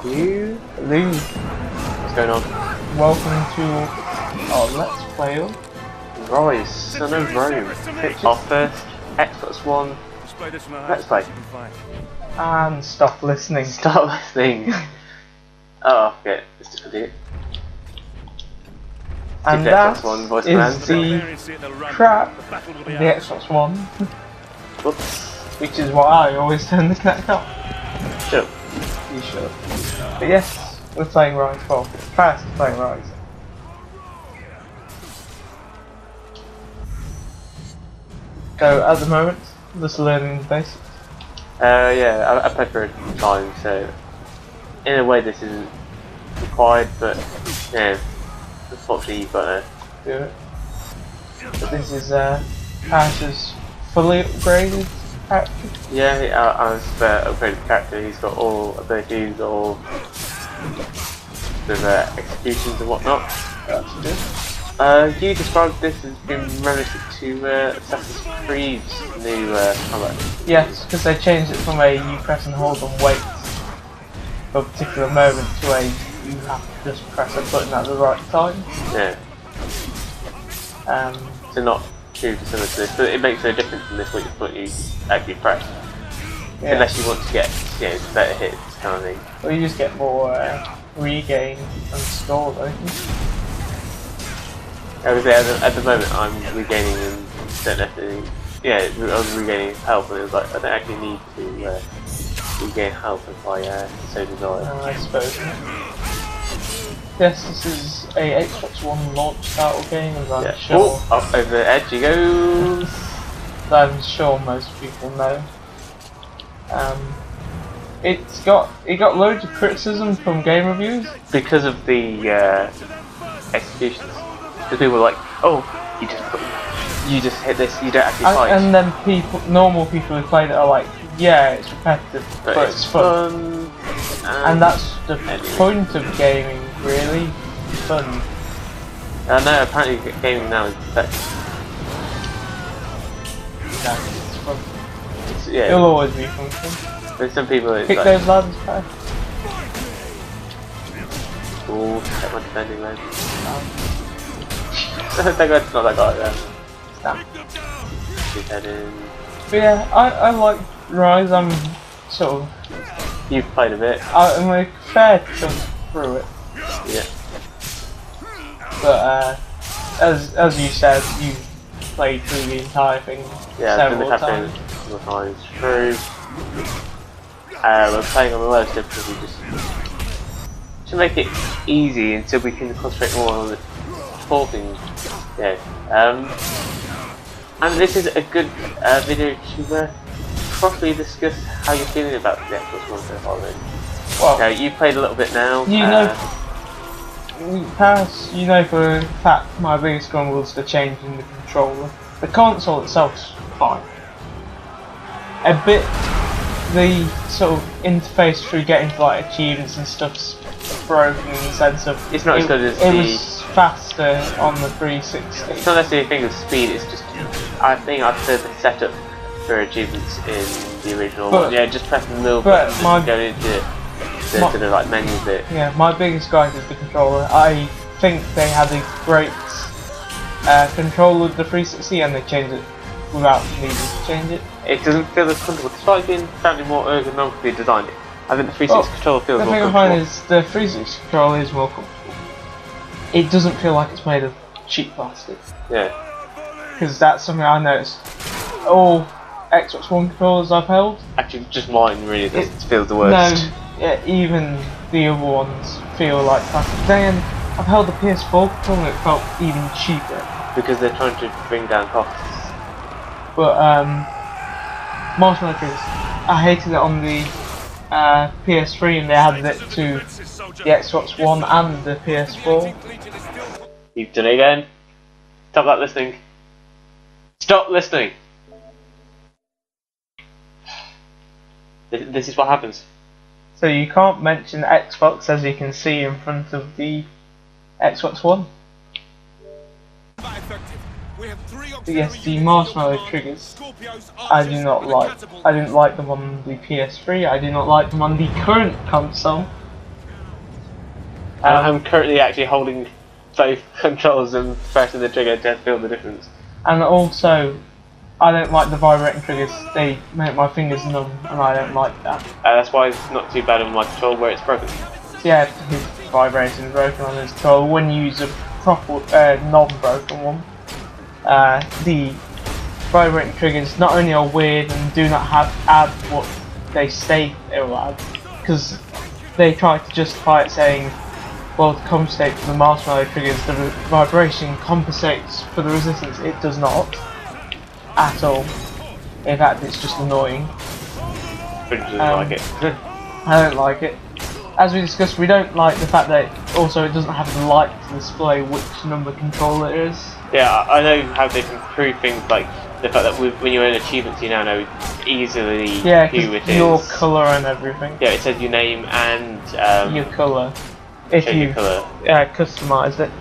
You Lou, what's going on? welcome to our Let's Play of Ryse, Son of Rome. It's our first Xbox One Let's Play. and stop listening. Start listening. Oh, okay, let's just do it. And Xbox that One voice is commands. the crap of the Xbox One, Whoops. which is why I always turn the Kinect off. Sure. You should. But yes, we're playing Ryse. Well, Parris is playing Ryse. So at the moment, just learning the basics. Yeah, I played for a time, so in a way this isn't required, but yeah, unfortunately you've got to Do it. But this is Parris's fully upgraded character. Yeah, I was upgraded the character. He's got all abilities, all with executions and whatnot. That's good. You described this as being reminiscent to Assassin's Creed's new combat. Yes, because they changed it from a you press and hold and wait for a particular moment to a you have to just press a button at the right time. Yeah. So not too dissimilar to this, but it makes no difference in this what you actually press. Yeah. Unless you want to get better hits kind of thing. Well, you just get more regain and score, don't you? I was at the moment I'm regaining and don't necessarily. Yeah, I was regaining health, and it was like I don't actually need to regain health if I so desire. I suppose. Yes, this is a Xbox One launch style game, as I'm sure. Oh, up over the edge he goes. I'm sure most people know. It got loads of criticism from game reviews Because of the executions. Because people were like, oh, you just hit this, you don't actually fight. and then normal people who played it are like, yeah, it's repetitive, but it's fun. And that's the point of gaming, really, fun. No, apparently gaming now is perfect. It's fun. Yeah, It'll always be fun. there's some people it's Pick like, those ladders back. oh, check my defending man. That guy's not that guy there. Snap. His head in. But yeah, I like Ryse. I'm sort of. You've played a bit. I'm a fair chunk through it. Yeah. But as you said, you played through the entire thing several times. Several times through. We're playing on the lowest difficulty just to make it easy until we can concentrate more on the talking. Yeah. And this is a good video to properly discuss how you're feeling about the Xbox One so far. Well, now, you played a little bit now. You know, Parris, you know for a fact my biggest grumble was the change in the controller. The console itself's fine. A bit, the sort of interface through getting to like achievements and stuff's broken in the sense of it's not as good as it was faster on the 360. It's not necessarily a thing of speed. It's just I think I prefer the setup for achievements in the original one. Yeah, just press the middle button and go into the like menu bit. Yeah, my biggest gripe is the controller. I think they had a great control with the 360 and they changed it without needing to change it. It doesn't feel as comfortable. Despite being apparently more ergonomically designed, I think the 360 controller feels more comfortable. The thing I find is the 360 controller is more comfortable. It doesn't feel like it's made of cheap plastic. Yeah. Because that's something I noticed. All Xbox One controllers I've held. Actually, just mine really feels the worst. No, yeah, even the other ones feel like plastic. Then I've held the PS4 controller and it felt even cheaper. Because they're trying to bring down costs. But Marshmallow Triggers, I hated it on the PS3 and they added it to the Xbox One and the PS4. You've done it again. Stop that listening. Stop listening. This is what happens. So you can't mention Xbox as you can see in front of the Xbox One. Yes, the marshmallow triggers I do not like. I didn't like them on the PS3, I do not like them on the current console, I'm currently actually holding both controls and pressing the trigger to feel the difference. And also, I don't like the vibrating triggers. They make my fingers numb, and I don't like that. That's why it's not too bad on my control where it's broken. Yeah, his vibration is broken on his control. When you use a proper, non-broken one, the vibrating triggers not only are weird and do not add what they state they will add, because they try to justify it saying, well, to compensate for the marshmallow triggers, the vibration compensates for the resistance. It does not at all. In fact, it's just annoying. But doesn't like it. I don't like it. As we discussed, we don't like the fact that it doesn't have the light to display which number controller it is. Yeah, I know how they've improved things, like the fact that when you're in achievements you now know easily who it is. Your colour and everything. Yeah, it says your name and your colour. If you colour. customised it.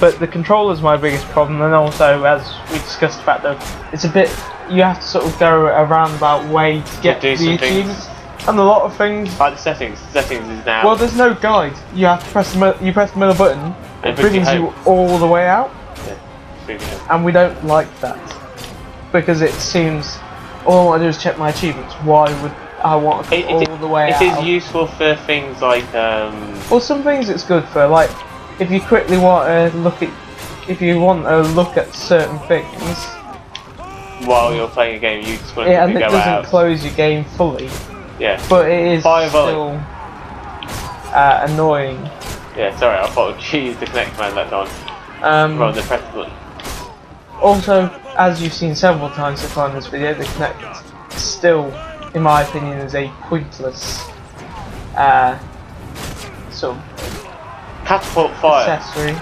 But the controller's my biggest problem, and also, as we discussed, the fact that it's a bit, you have to sort of go a roundabout way to get the achievements. And a lot of things. Like the settings. Settings is now. Well, there's no guide. You have to press the middle button. It brings you all the way out. Yeah. And we don't like that, because it seems all I want to do is check my achievements. Why would I want to go all the way out? It is useful for things like. Well, some things it's good for, like if you quickly want to look at certain things while you're playing a game, you just want to and it go doesn't out. close your game fully. Yeah. But it is still annoying. Yeah, sorry, I thought you used the connect command that time. Rather than press the button. Also, as you've seen several times so far in this video, the connect still, in my opinion, is a pointless sort of catapult fire accessory.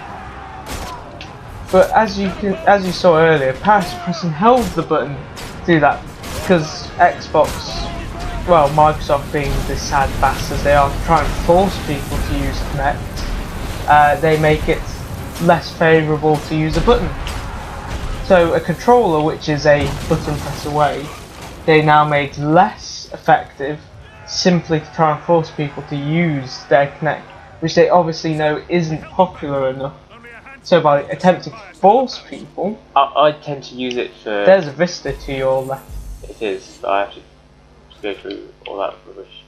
But as you saw earlier, Parris pressing held the button to do that, because Xbox, well, Microsoft being the sad bastards they are, trying to force people to use Kinect, they make it less favourable to use a button. So a controller, which is a button press away, they now made less effective, simply to try and force people to use their Kinect, which they obviously know isn't popular enough. So by attempting to force people, I tend to use it for. There's a vista to your left. It is, but I have to go through all that rubbish.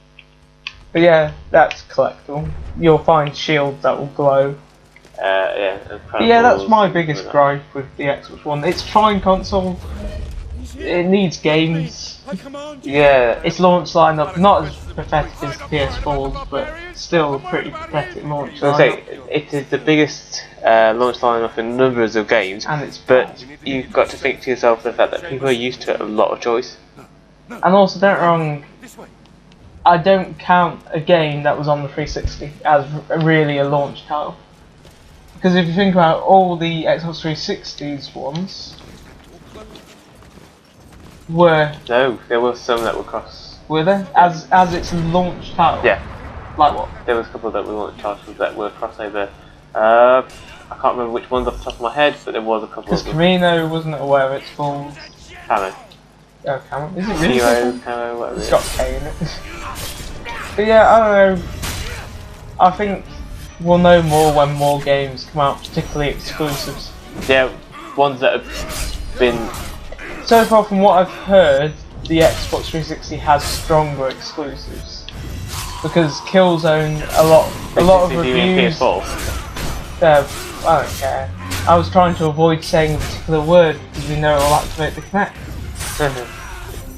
But yeah, that's collectible. You'll find shields that will glow. Yeah, that's my biggest gripe with the Xbox One. It's a fine console. It needs games. Yeah, its launch lineup not as pathetic as PS4's, but still a pretty pathetic launch lineup. It is the biggest launch lineup in numbers of games, and but you've got to think to yourself the fact that people are used to a lot of choice. And also, don't get me wrong, I don't count a game that was on the 360 as really a launch title. Because if you think about all the Xbox 360's ones, No, there were some that were cross. Were there? As its launch title? Yeah. Like what? There was a couple that we launched titles that were crossover. I can't remember which ones off the top of my head, but there was a couple of them. Because Camino wasn't aware of its full... Camo. Oh, Camo? Is it really? Hero, Camo, whatever. It's got K in it. But yeah, I don't know. I think we'll know more when more games come out, particularly exclusives. Yeah, ones that have been... So far from what I've heard, the Xbox 360 has stronger exclusives. Because Killzone, a lot of reviews... I don't care. I was trying to avoid saying a particular word because we know it'll activate the Kinect.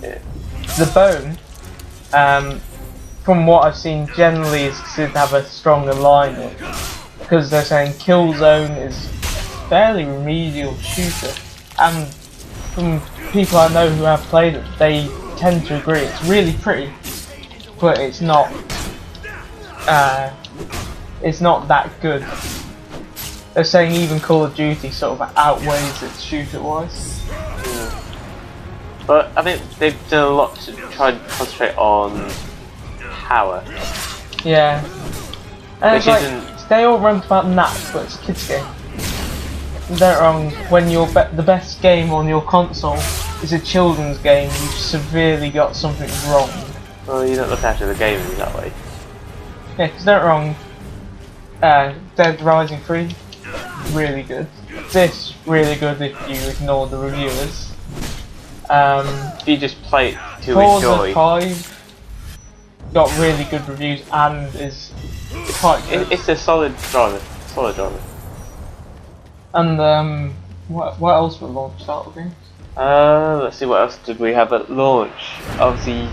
Yeah. The Bone, from what I've seen, generally is considered to have a stronger lineup. Because they're saying Killzone is a fairly remedial shooter. And from people I know who have played it, they tend to agree. It's really pretty, but it's not that good. They're saying even Call of Duty sort of outweighs it shooter-wise. Yeah. But I think they've done a lot to try and concentrate on power. Yeah. And Which it's they all rant about that, but it's a kids game. Don't get me wrong, when the best game on your console is a children's game, you've severely got something wrong. Well, you don't look after the gaming that way. Yeah, because don't get me wrong, Dead Rising 3, really good. This, really good if you ignore the reviewers. If you just play it to Forza enjoy. 5 got really good reviews and is quite good. It's a solid driver. Solid driver. And what else were launched out of games? Let's see, what else did we have at launch? Obviously,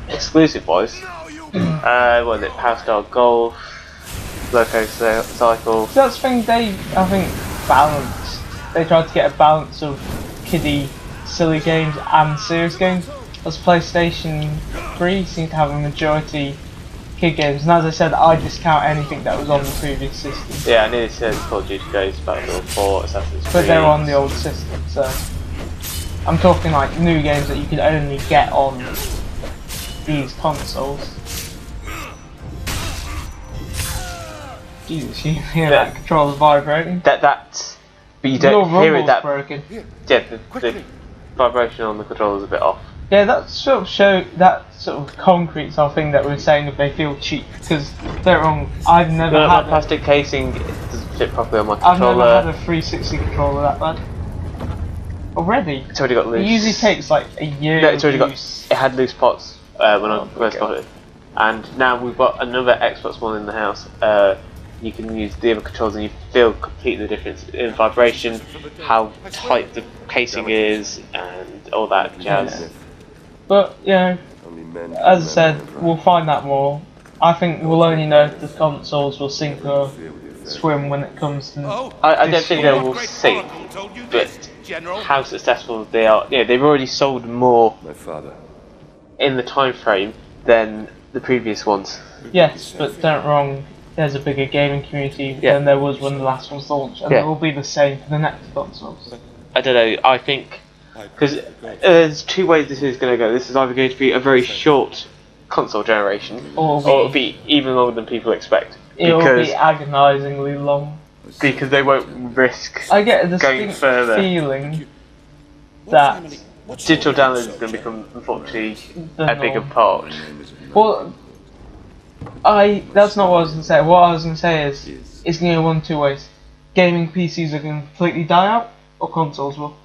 exclusive wise. What was it? Power Star Golf, Loco Cycle. That's the thing, I think, balanced. They tried to get a balance of kiddie, silly games and serious games. As PlayStation 3 seemed to have a majority kid games, and as I said, I discount anything that was on the previous system. Yeah, I nearly said Call of Duty Ghosts, Battlefield 4, Assassin's Creed. But they're on the old system, so I'm talking like new games that you can only get on these consoles. Jesus, you hear that controller vibrating? But you don't hear it that. Broken. Yeah, the vibration on the controller is a bit off. Yeah, that sort of concrete sort of thing that we were saying if they feel cheap, because they're wrong. I've never had a plastic casing. It doesn't fit properly on my I've controller. never had a 360 controller that bad. Already? It's already got loose. It usually takes like a year. No, it's already use. got. It had loose pots when I first got it, and now we've got another Xbox One in the house. You can use the other controls and you feel completely the difference in vibration, how tight the casing is, and all that jazz. Yeah. But, you know, as I said, we'll find out more. I think we'll only know if the consoles will sink or swim when it comes to I don't think they will sink, but how successful they are. Yeah, they've already sold more in the time frame than the previous ones. Yes, but don't wrong, there's a bigger gaming community than there was when the last one's launched, and it will be the same for the next consoles. I don't know, I think, because there's two ways this is going to go. This is either going to be a very short console generation, or it'll be even longer than people expect. It'll be agonisingly long. Because they won't risk I get a going distinct further. feeling that digital download is going to become, unfortunately, a bigger part. Well, that's not what I was going to say. What I was going to say is, it's going to go one of two ways. Gaming PCs are going to completely die out, or consoles will.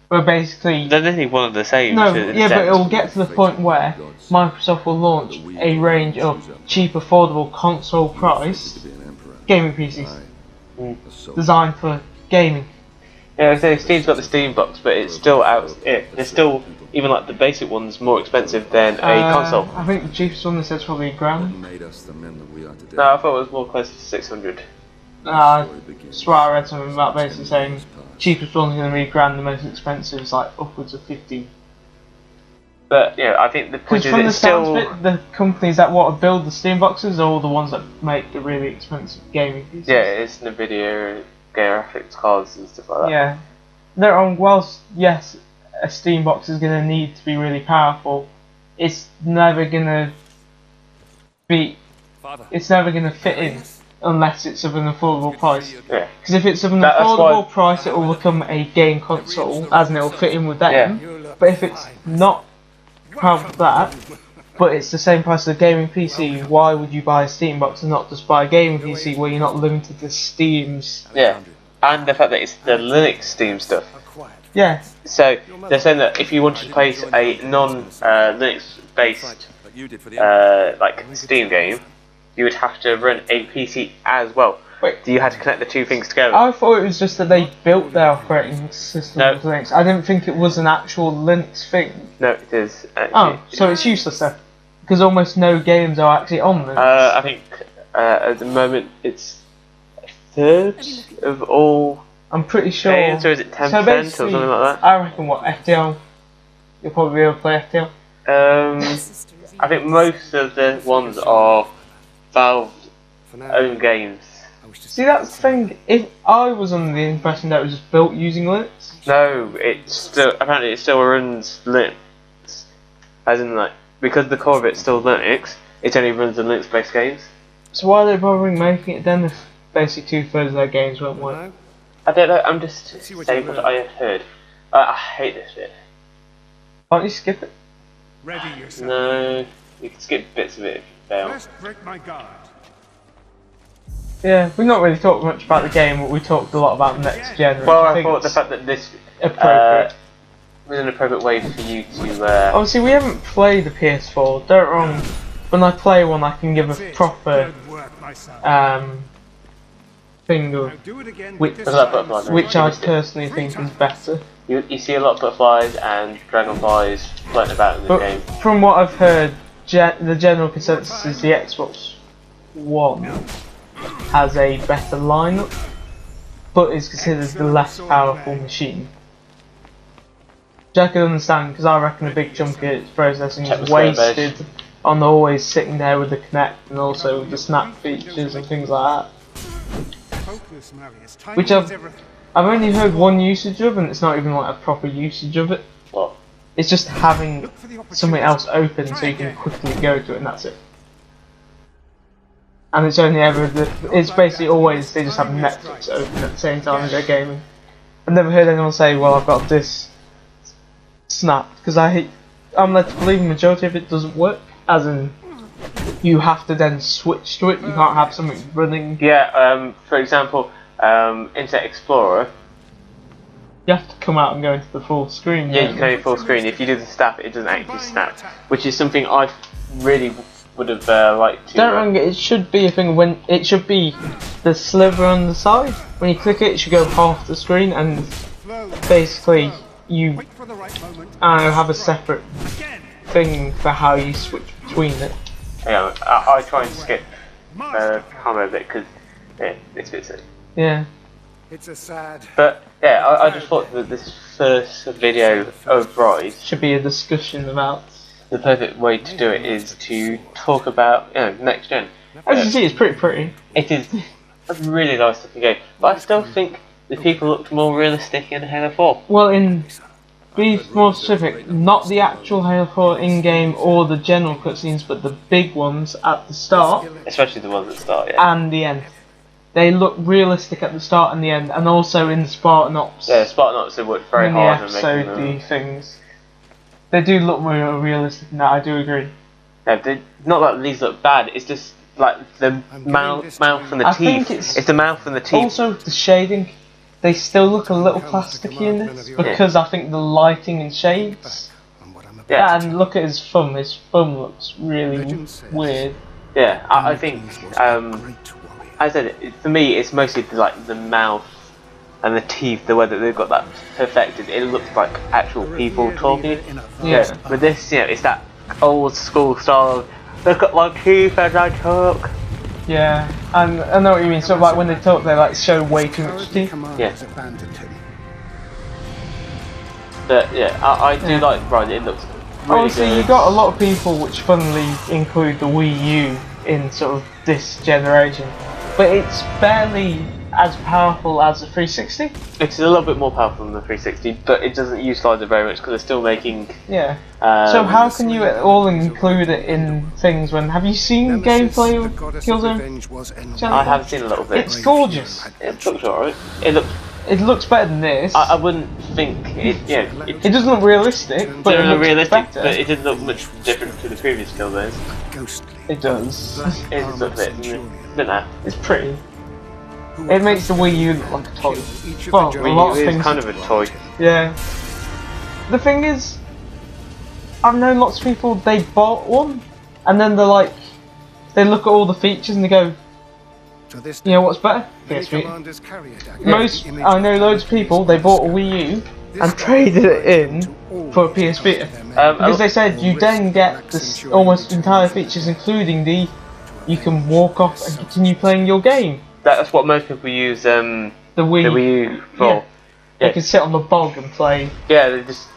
Where basically... They're nearly one of the same. No, yeah, but it will get to the point where Microsoft will launch a range of cheap, affordable, console price gaming PCs. Designed for gaming. Yeah, so Steam's got the Steam box, but it's still out. It's still, even like the basic ones, more expensive than a console. I think the cheapest one they said is probably £1,000. No, I thought it was more closer to 600. I swear I read something about basically saying cheapest one's going to be £1,000, the most expensive is like upwards of 50. But yeah, I think the point is from it's the sounds still... of it, the companies that want to build the Steam boxes are all the ones that make the really expensive gaming PCs. Yeah, it's Nvidia, graphics cards and stuff like that. Yeah. They're on, whilst yes, a Steam box is going to need to be really powerful, it's never going to be... It's never going to fit in unless it's of an affordable price. Yeah. Because if it's of an affordable price, it will become a game console, as in it will fit in with them. Yeah. But if it's not have that, but it's the same price as a gaming PC, why would you buy a Steam box and not just buy a gaming PC where you're not limited to Steam's... Yeah, and the fact that it's the Linux Steam stuff. Yeah. So, they're saying that if you wanted to place a non-Linux based like Steam game, you would have to run a PC as well. Wait. You had to connect the two things together. I thought it was just that they built their operating system with Linux. I didn't think it was an actual Linux thing. No, it is. Actually. Oh, so it's useless then? Because almost no games are actually on Linux. I think at the moment it's a third of all. I'm pretty sure. Games, or is it 10% or something like that? I reckon what FTL. You'll probably be able to play FTL. I think most of the ones are Valve's own games. See, that's the thing. If I was under the impression that it was just built using Linux. No, apparently it still runs Linux. As in, like, because the core of it's still Linux, it only runs the Linux-based games. So why are they bothering making it then if basically 2/3 of their games won't work? I don't know, I'm just saying what I have heard. I hate this bit. Can't you skip it? Ready yourself. No, you can skip bits of it if you fail. Best break my guard. Yeah, we've not really talked much about the game, but we talked a lot about next gen. Well, I thought the fact that this was an appropriate way for you to. Obviously, we haven't played the PS4. Don't get wrong. When I play one, I can give a proper thing of which I personally think is better. You see a lot of butterflies and dragonflies floating about in the game. From what I've heard, the general consensus is the Xbox One has a better lineup, but is considered the less powerful machine. Which I can understand, because I reckon a big chunk of its processing is wasted on always sitting there with the Kinect and also with the snap features and things like that. Which I've only heard one usage of, and it's not even like a proper usage of it. What? It's just having something else open so you can quickly go to it, and that's it. And it's only ever it's basically always they just have Netflix open at the same time as they're gaming. I've never heard anyone say, "Well, I've got this snapped," because I'm led to believe the majority of it doesn't work. As in, you have to then switch to it. You can't have something running. Yeah. For example, Internet Explorer. You have to come out and go into the full screen. Yeah, you can go full screen. If you do the snap, it doesn't actually snap, which is something I really would have liked to. Don't wrong, it should be a thing when it should be the sliver on the side. When you click it should go half the screen, and basically you have a separate thing for how you switch between it. Yeah, I try and skip combo a bit because it's a bit silly. Yeah. It's a sad. But yeah, I just thought that this first video of Ryse should be a discussion about. The perfect way to do it is to talk about next gen. As you can see, it's pretty. It is a really nice looking game, but I still think the people looked more realistic in Halo 4. Well, be more specific, not the actual Halo 4 in-game or the general cutscenes, but the big ones at the start. Especially the ones at the start, yeah. And the end. They look realistic at the start and the end, and also in the Spartan Ops. Yeah, Spartan Ops have worked very hard on making them. Things. They do look more realistic than that, I do agree. Yeah, not like these look bad, it's just like the mouth and the teeth. It's the mouth and the teeth. Also, the shading. They still look a little plasticky in this, because I think the lighting and shades. Yeah, and look at his thumb. His thumb looks really weird. Yeah, I think, I said, for me, it's mostly like the mouth and the teeth, the way that they've got that perfected. It looks like actual people talking. Yeah. With this, it's that old school style of, look at my teeth as I talk. Yeah, and I know what you mean. Sort of like when they talk, they like show way too much teeth. Yeah. But yeah, I do like Ryse. It looks really obviously good. You got a lot of people which funnily include the Wii U in sort of this generation, but it's barely as powerful as the 360. It's a little bit more powerful than the 360, but it doesn't utilise it very much because they're still making. Yeah. So how can you all include it in things when? Have you seen gameplay of Killzone? I have seen a little bit. It's gorgeous. It looks alright. It looks better than this. I wouldn't think it. Yeah. It doesn't look realistic, but it looks realistic, better. but it didn't look much different to the previous Killzones. It does. It does look a bit. But no, it's pretty. It makes the Wii U look like a toy. Well, a lot of things. It's kind of a toy. Yeah. The thing is, I've known lots of people, they bought one, and then they're like, they look at all the features and they go, you know what's better? PSP. I know loads of people, they bought a Wii U and traded it in for a PSP. Because they said you then get the almost entire features, including you can walk off and continue playing your game. That's what most people use the Wii U for. Yeah. They can sit on the bog and play. Yeah, they just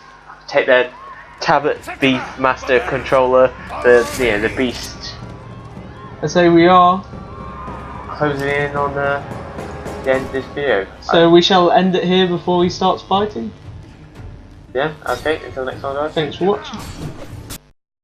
take their tablet, Beastmaster controller, the Beast. And so we are closing in on the end of this video. So we shall end it here before he starts fighting. Yeah, okay, until next time guys. Thanks for watching.